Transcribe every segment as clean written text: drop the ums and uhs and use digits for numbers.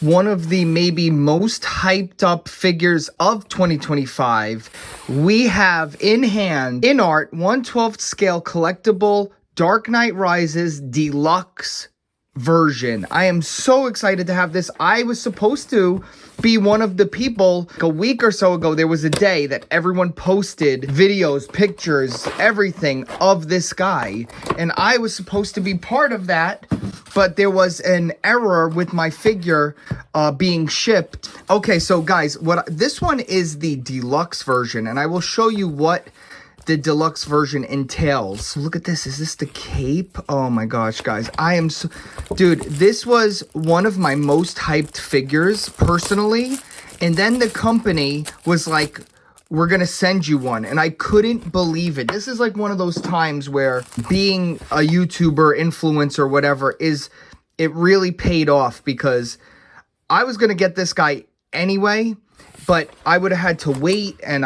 One of the maybe most hyped up figures of 2025. We have in hand INART 1/12 scale collectible Dark Knight Rises Deluxe version. I am so excited to have this. I was supposed to be one of the people a week or so ago. There was a day that everyone posted videos, pictures, everything of this guy, and I was supposed to be part of that, but there was an error with my figure being shipped. Okay, so guys, this one is the deluxe version, and I will show you what the deluxe version entails. Look at this. Is this the cape? Oh my gosh, guys. Dude, this was one of my most hyped figures personally. And then the company was like, we're going to send you one. And I couldn't believe it. This is like one of those times where being a YouTuber, influencer, whatever, it really paid off, because I was going to get this guy anyway, but I would have had to wait and,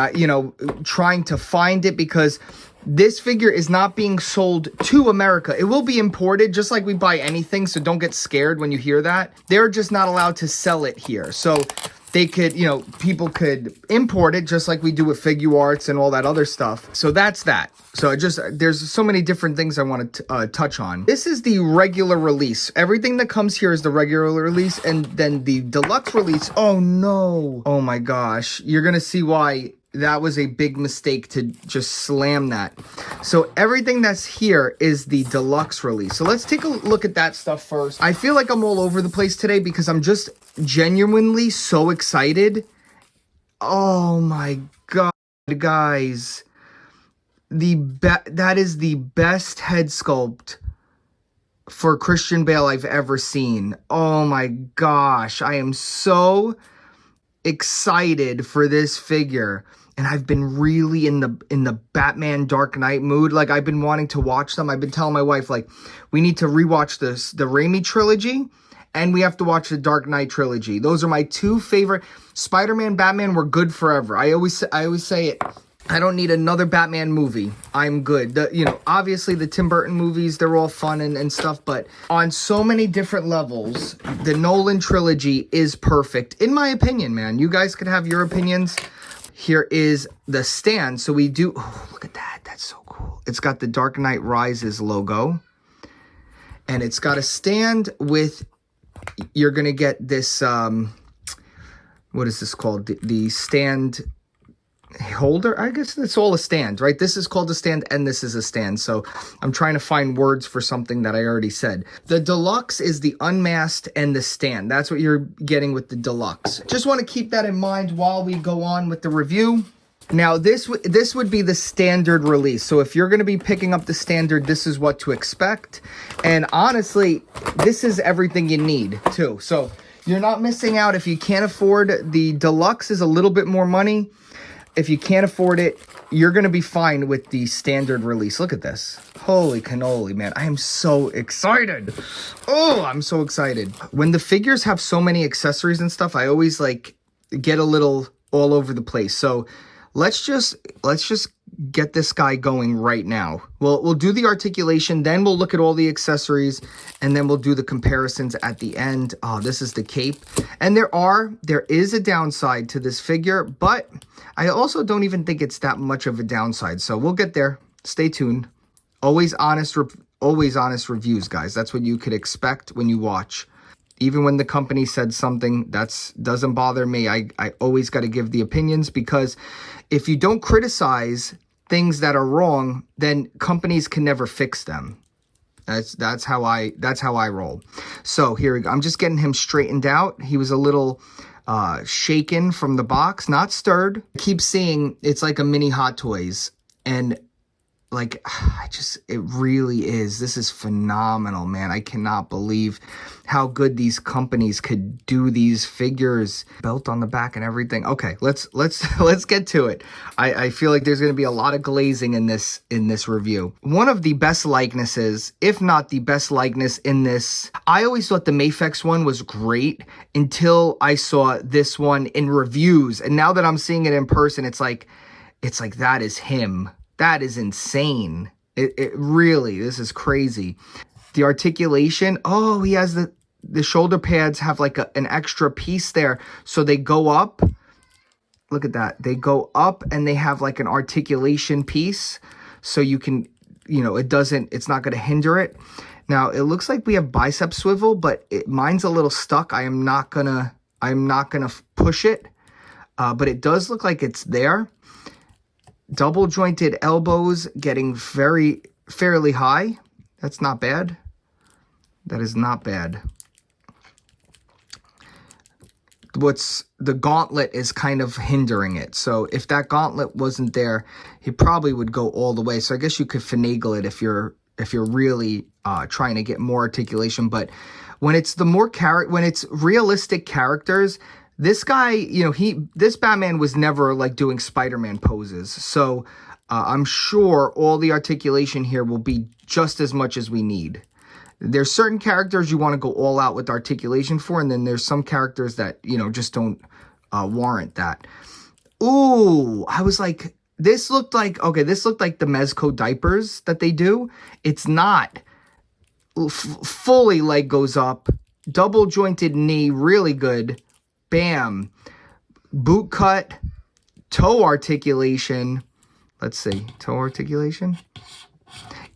trying to find it, because this figure is not being sold to America. It will be imported just like we buy anything, so don't get scared when you hear that. They're just not allowed to sell it here. So they could, people could import it just like we do with Figuarts and all that other stuff. So that's that. So there's so many different things I want to touch on. This is the regular release. Everything that comes here is the regular release, and then the deluxe release. Oh no. Oh my gosh. You're going to see why that was a big mistake to just slam that. So everything that's here is the deluxe release. So let's take a look at that stuff first. I feel like I'm all over the place today because I'm just genuinely so excited. Oh my god, guys. That is the best head sculpt for Christian Bale I've ever seen. Oh my gosh, I am so excited for this figure. And I've been really in the Batman Dark Knight mood. Like, I've been wanting to watch them. I've been telling my wife, like, we need to rewatch the Raimi trilogy, and we have to watch the Dark Knight trilogy. Those are my two favorite. Spider-Man, Batman were good forever. I always say it. I don't need another Batman movie. I'm good. Obviously the Tim Burton movies, they're all fun and stuff, but on so many different levels, the Nolan trilogy is perfect, in my opinion, man. You guys could have your opinions. Here is the stand. So we do, oh, look at that. That's so cool. It's got the Dark Knight Rises logo, and it's got a stand with, you're going to get this, what is this called? The stand holder. I guess that's all a stand, right? This is called a stand, and this is a stand. So I'm trying to find words for something that I already said. The deluxe is the unmasked and the stand. That's what you're getting with the deluxe. Just want to keep that in mind while we go on with the review. Now, this would be the standard release. So if you're going to be picking up the standard, this is what to expect. And honestly, this is everything you need too. So you're not missing out if you can't afford the deluxe. Is a little bit more money. If you can't afford it, you're going to be fine with the standard release. Look at this. Holy cannoli, man. I am so excited. Oh, I'm so excited. When the figures have so many accessories and stuff, I always get a little all over the place. So let's just get this guy going right now. We'll do the articulation, then we'll look at all the accessories, and then we'll do the comparisons at the end. Oh, this is the cape. And there is a downside to this figure, but I also don't even think it's that much of a downside. So we'll get there. Stay tuned. Always honest reviews, guys. That's what you could expect when you watch. Even when the company said something, doesn't bother me. I always got to give the opinions, because if you don't criticize things that are wrong, then companies can never fix them. That's how I roll. So here we go. I'm just getting him straightened out. He was a little shaken from the box, not stirred. I keep seeing it's like a mini Hot Toys, and it really is. This is phenomenal, man. I cannot believe how good these companies could do these figures. Belt on the back and everything. Okay, let's get to it. I feel like there's going to be a lot of glazing in this review. One of the best likenesses, if not the best likeness in this. I always thought the Mafex one was great until I saw this one in reviews, and now that I'm seeing it in person, it's like that is him. That is insane. It really, this is crazy. The articulation. Oh, he has the shoulder pads have like an extra piece there. So they go up. Look at that. They go up and they have like an articulation piece. So you can, it's not going to hinder it. Now it looks like we have bicep swivel, but mine's a little stuck. I'm not gonna push it. But it does look like it's there. Double jointed elbows getting fairly high. That's not bad. That is not bad. The gauntlet is kind of hindering it. So if that gauntlet wasn't there, he probably would go all the way. So I guess you could finagle it if you're really trying to get more articulation. But when it's when it's realistic characters, this guy, this Batman was never like doing Spider-Man poses. So I'm sure all the articulation here will be just as much as we need. There's certain characters you want to go all out with articulation for, and then there's some characters that, just don't warrant that. Ooh, I was like, this looked like the Mezco diapers that they do. It's not. Fully leg goes up. Double jointed knee, really good. Bam. Boot cut. Toe articulation. Let's see. Toe articulation.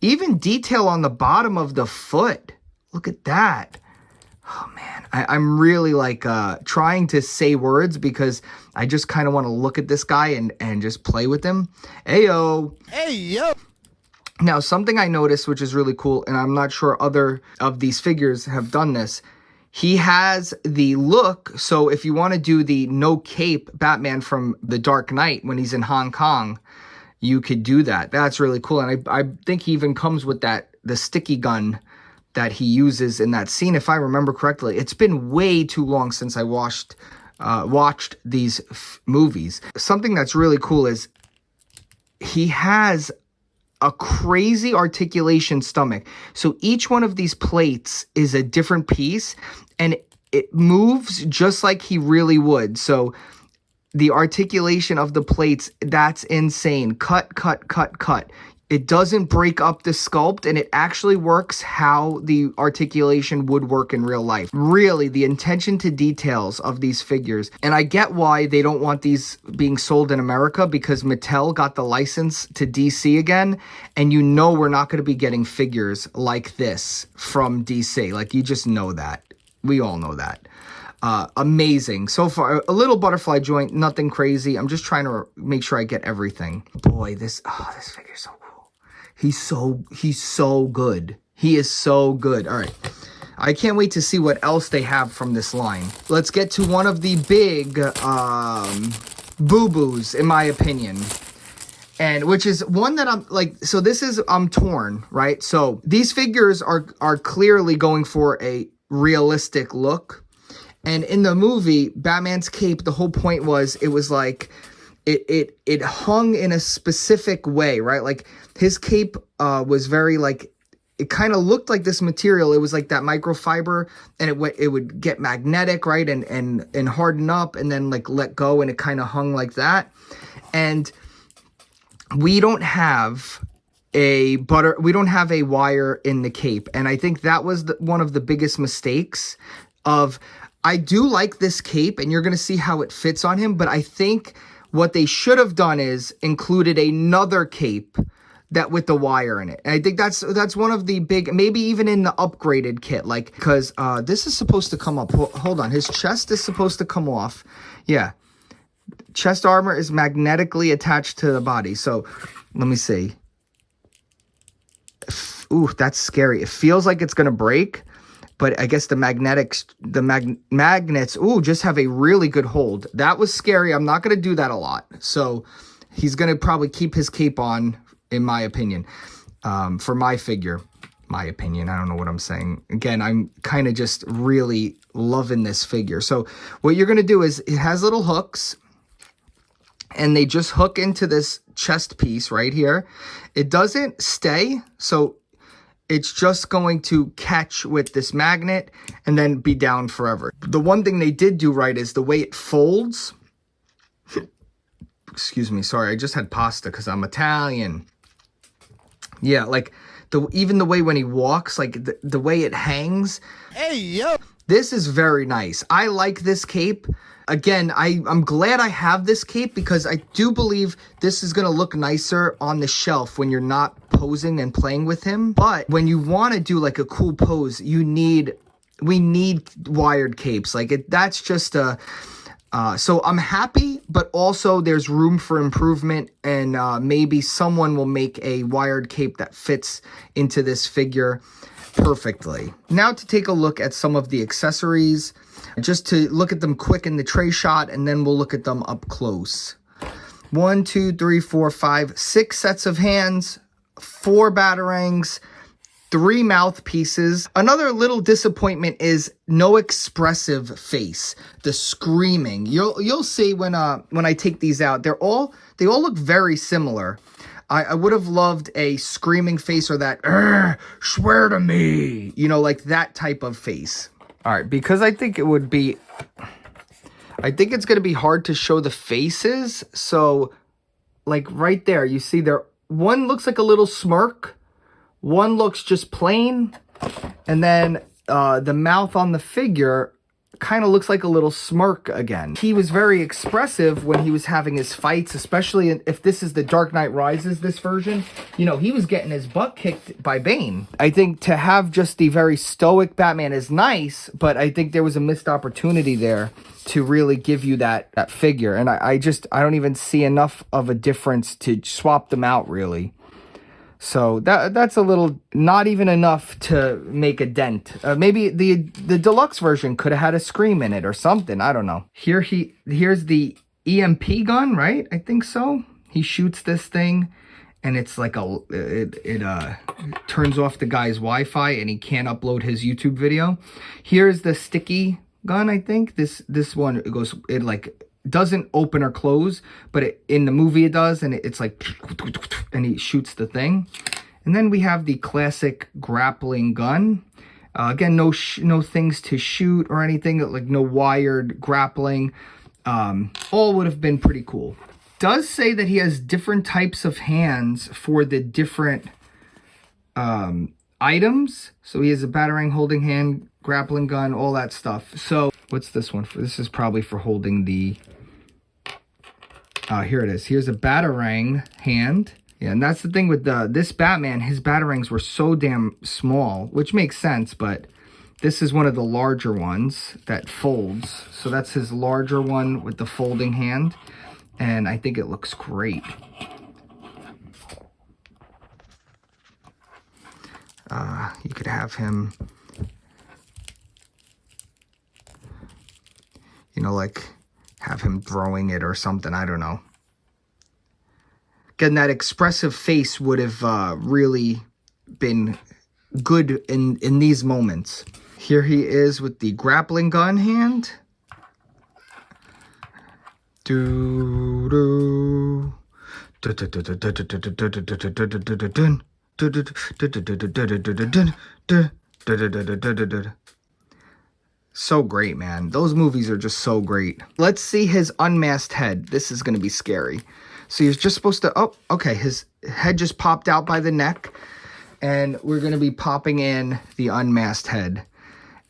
Even detail on the bottom of the foot. Look at that. Oh, man. I'm really like trying to say words because I just kind of want to look at this guy and just play with him. Ayo. Hey, yo. Now, something I noticed, which is really cool, and I'm not sure other of these figures have done this. He has the look. So if you want to do the no cape Batman from The Dark Knight when he's in Hong Kong, you could do that. That's really cool. And I think he even comes with the sticky gun that he uses in that scene, if I remember correctly. It's been way too long since I watched these movies. Something that's really cool is he has a crazy articulation stomach. So each one of these plates is a different piece, and it moves just like he really would. So the articulation of the plates, that's insane. Cut, cut, cut, cut. It doesn't break up the sculpt, and it actually works how the articulation would work in real life. Really, the attention to details of these figures. And I get why they don't want these being sold in America, because Mattel got the license to DC again, and we're not going to be getting figures like this from DC. Like, you just know that. We all know that. Amazing. So far, a little butterfly joint, nothing crazy. I'm just trying to make sure I get everything. Boy, this figure's so cool. He's so good. He is so good. All right. I can't wait to see what else they have from this line. Let's get to one of the big boo-boos, in my opinion. And which is one that I'm torn, right? So these figures are clearly going for a realistic look. And in the movie, Batman's cape, the whole point was, it was like, it hung in a specific way, right? Like, his cape was very, like, it kind of looked like this material. It was like that microfiber, and it would get magnetic, right? And harden up, and then, like, let go, and it kind of hung like that. And we don't have a wire in the cape. And I think that was one of the biggest mistakes of... I do like this cape, and you're going to see how it fits on him, but I think what they should have done is included another cape that with the wire in it. And I think that's one of the big, maybe even in the upgraded kit, like, because this is supposed to come up. Hold on, his chest is supposed to come off. Yeah, chest armor is magnetically attached to the body. So let me see. Ooh, that's scary. It feels like it's going to break. But I guess the magnets, just have a really good hold. That was scary. I'm not going to do that a lot. So he's going to probably keep his cape on, in my opinion, for my figure. My opinion. I don't know what I'm saying. Again, I'm kind of just really loving this figure. So what you're going to do is, it has little hooks, and they just hook into this chest piece right here. It doesn't stay. So it's just going to catch with this magnet and then be down forever. The one thing they did do right is the way it folds. Excuse me, sorry, I just had pasta because I'm Italian. Yeah, like even the way when he walks, like the way it hangs. Hey, yo. This is very nice. I like this cape. Again, I'm glad I have this cape because I do believe this is going to look nicer on the shelf when you're not posing and playing with him. But when you want to do like a cool pose, we need wired capes. Like that's just a... so I'm happy, but also there's room for improvement, and maybe someone will make a wired cape that fits into this figure perfectly. Now to take a look at some of the accessories, just to look at them quick in the tray shot, and then we'll look at them up close. 1, 2, 3, 4, 5, 6 sets of hands, 4 batarangs, 3 mouthpieces. Another little disappointment is no expressive face. The screaming. You'll see when I take these out. They all look very similar. I would have loved a screaming face, or that swear to me, you know, like that type of face. All right, because I think it's going to be hard to show the faces. So like right there, you see there, one looks like a little smirk. One looks just plain, and then the mouth on the figure kind of looks like a little smirk again. He was very expressive when he was having his fights, especially if this is the Dark Knight Rises, this version. You know, he was getting his butt kicked by Bane. I think to have just the very stoic Batman is nice, but I think there was a missed opportunity there to really give you that figure. And I don't even see enough of a difference to swap them out, really. So that's a little, not even enough to make a dent. Maybe the deluxe version could have had a scream in it or something. I don't know. Here's the EMP gun, right? I think so. He shoots this thing, and it's like it turns off the guy's Wi-Fi, and he can't upload his YouTube video. Here's the sticky gun. I think this one, it like doesn't open or close, but in the movie it does, and it's like, and he shoots the thing. And then we have the classic grappling gun. Again, no things to shoot or anything, like no wired grappling. All would have been pretty cool. Does say that he has different types of hands for the different items. So he has a batarang, holding hand, grappling gun, all that stuff. So what's this one for? This is probably for holding the... here it is. Here's a batarang hand. Yeah, and that's the thing with this Batman. His batarangs were so damn small, which makes sense, but this is one of the larger ones that folds. So that's his larger one with the folding hand, and I think it looks great. You could have him, you know, like have him throwing it or something. I don't know. Again, that expressive face would have really been good in these moments. Here he is with the grappling gun hand. So great, man. Those movies are just so great. Let's see his unmasked head. This is going to be scary. So he's just supposed to... Oh, okay. His head just popped out by the neck. And we're going to be popping in the unmasked head.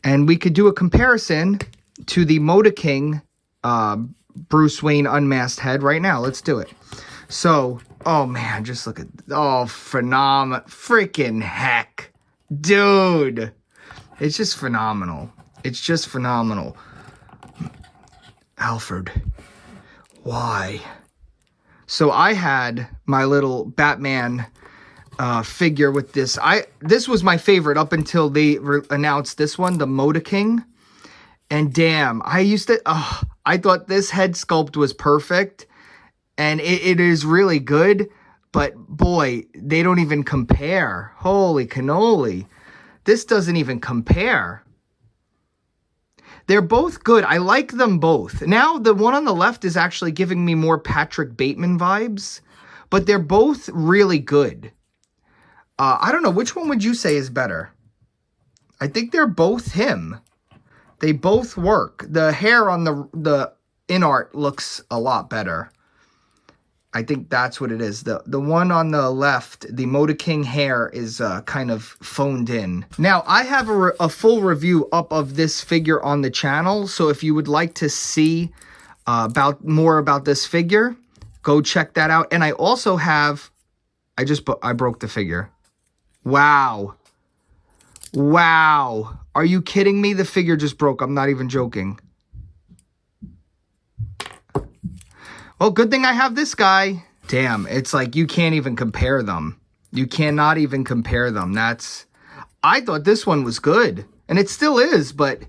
And we could do a comparison to the Moda King Bruce Wayne unmasked head right now. Let's do it. So, oh man, just look at... Oh, phenomenal. Freaking heck. Dude. It's just phenomenal. It's just phenomenal. Alfred. Why? So I had my little Batman figure with this. This was my favorite up until they announced this one, the Moda King. And damn, I thought this head sculpt was perfect. And it is really good. But boy, they don't even compare. Holy cannoli. This doesn't even compare. They're both good. I like them both. Now, the one on the left is actually giving me more Patrick Bateman vibes, but they're both really good. I don't know. Which one would you say is better? I think they're both him. They both work. The hair on the INART looks a lot better. I think that's what it is. The one on the left, the Moda King hair is kind of phoned in. Now, I have a full review up of this figure on the channel. So if you would like to see more about this figure, go check that out. And I also have, I broke the figure. Wow. Wow. Are you kidding me? The figure just broke. I'm not even joking. Well, good thing I have this guy. Damn, it's like you can't even compare them. You cannot even compare them. I thought this one was good. And it still is, but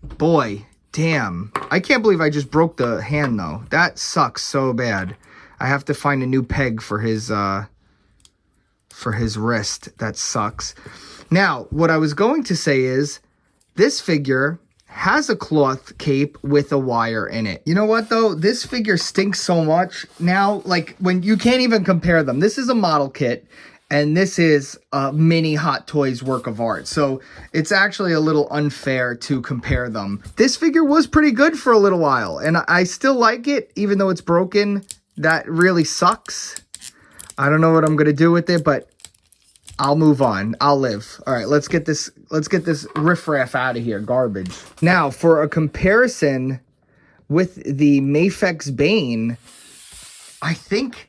boy, damn. I can't believe I just broke the hand, though. That sucks so bad. I have to find a new peg for his wrist. That sucks. Now, what I was going to say is, this figure has a cloth cape with a wire in it. You know what, though? This figure stinks so much. Now, like, when you can't even compare them. This is a model kit, and this is a mini Hot Toys work of art. So it's actually a little unfair to compare them. This figure was pretty good for a little while, and I still like it, even though it's broken. That really sucks. I don't know what I'm going to do with it, but I'll move on. I'll live. All right, let's get this riffraff out of here. Garbage. Now, for a comparison with the Mafex Bane, I think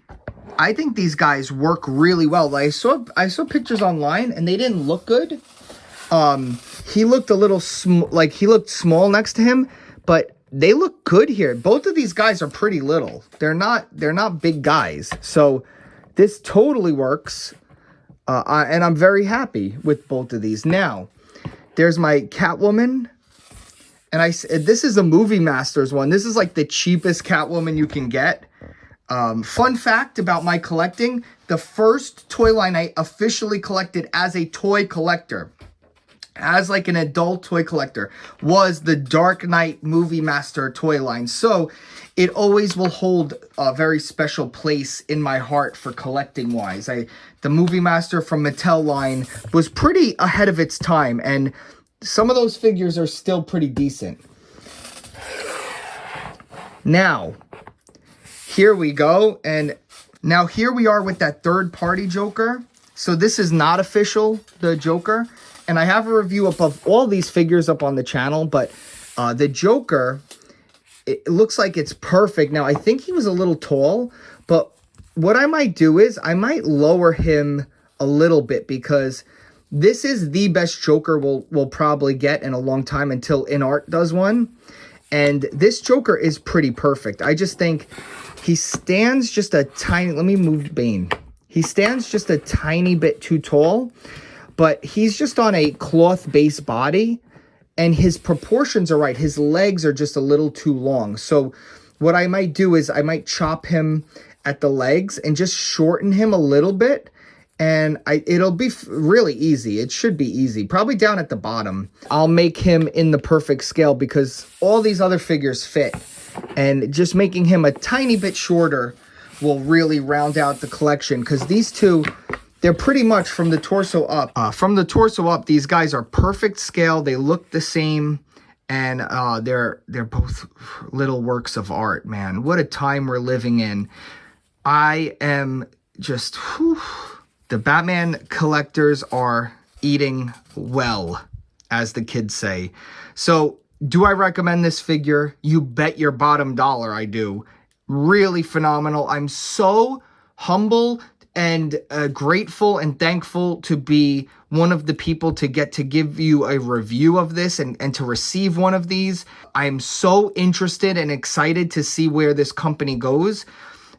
these guys work really well. Like, I saw pictures online and they didn't look good. He looked a little he looked small next to him, but they look good here. Both of these guys are pretty little. They're not big guys. So this totally works. And I'm very happy with both of these. Now, there's my Catwoman. And this is a Movie Masters one. This is like the cheapest Catwoman you can get. Fun fact about my collecting. The first toy line I officially collected as a toy collector, as like an adult toy collector, was the Dark Knight Movie Master toy line. So it always will hold a very special place in my heart for collecting wise. The Movie Master from Mattel line was pretty ahead of its time, and some of those figures are still pretty decent. Now, here we go, and now here we are with that third-party Joker. So this is not official, the Joker, and I have a review up of all these figures up on the channel, but the Joker, it looks like it's perfect. Now, I think he was a little tall, but what I might do is I might lower him a little bit, because this is the best Joker we'll probably get in a long time until INART does one. And this Joker is pretty perfect. I just think he stands just a tiny... Let me move Bane. He stands just a tiny bit too tall, but he's just on a cloth-based body, and his proportions are right. His legs are just a little too long. So what I might do is I might chop him at the legs and just shorten him a little bit, and it'll be really easy. It should be easy. Probably down at the bottom. I'll make him in the perfect scale because all these other figures fit, and just making him a tiny bit shorter will really round out the collection, because these two, they're pretty much from the torso up. From the torso up, these guys are perfect scale. They look the same, and they're both little works of art, man. What a time we're living in. I am just... whew, the Batman collectors are eating well, as the kids say. So, do I recommend this figure? You bet your bottom dollar I do. Really phenomenal. I'm so humble and grateful and thankful to be one of the people to get to give you a review of this and to receive one of these. I'm so interested and excited to see where this company goes.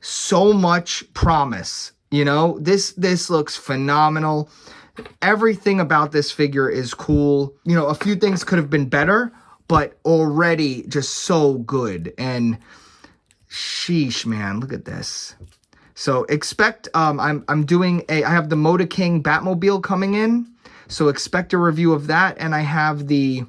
So much promise. You know, this looks phenomenal. Everything about this figure is cool. You know, a few things could have been better, but already just so good. And sheesh, man, look at this. So expect, I have the Moda King Batmobile coming in. So expect a review of that. And I have the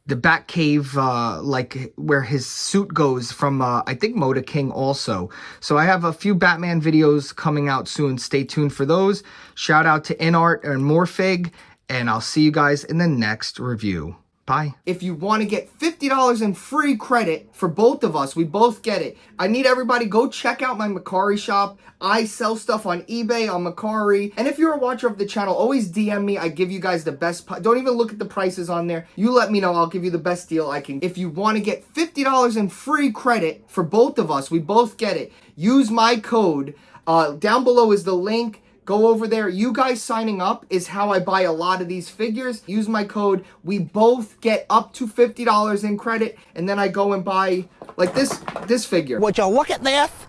Batcave, like where his suit goes from, I think Moda King also. So I have a few Batman videos coming out soon. Stay tuned for those. Shout out to INART and Morfig, and I'll see you guys in the next review. Bye. If you want to get $50 in free credit for both of us, we both get it. I need everybody go check out my Mercari shop. I sell stuff on eBay, on Mercari. And if you're a watcher of the channel, always DM me. I give you guys the best. Don't even look at the prices on there. You let me know. I'll give you the best deal I can. If you want to get $50 in free credit for both of us, we both get it. Use my code. Down below is the link. Go over there. You guys signing up is how I buy a lot of these figures. Use my code. We both get up to $50 in credit, and then I go and buy like this figure. Would you look at this?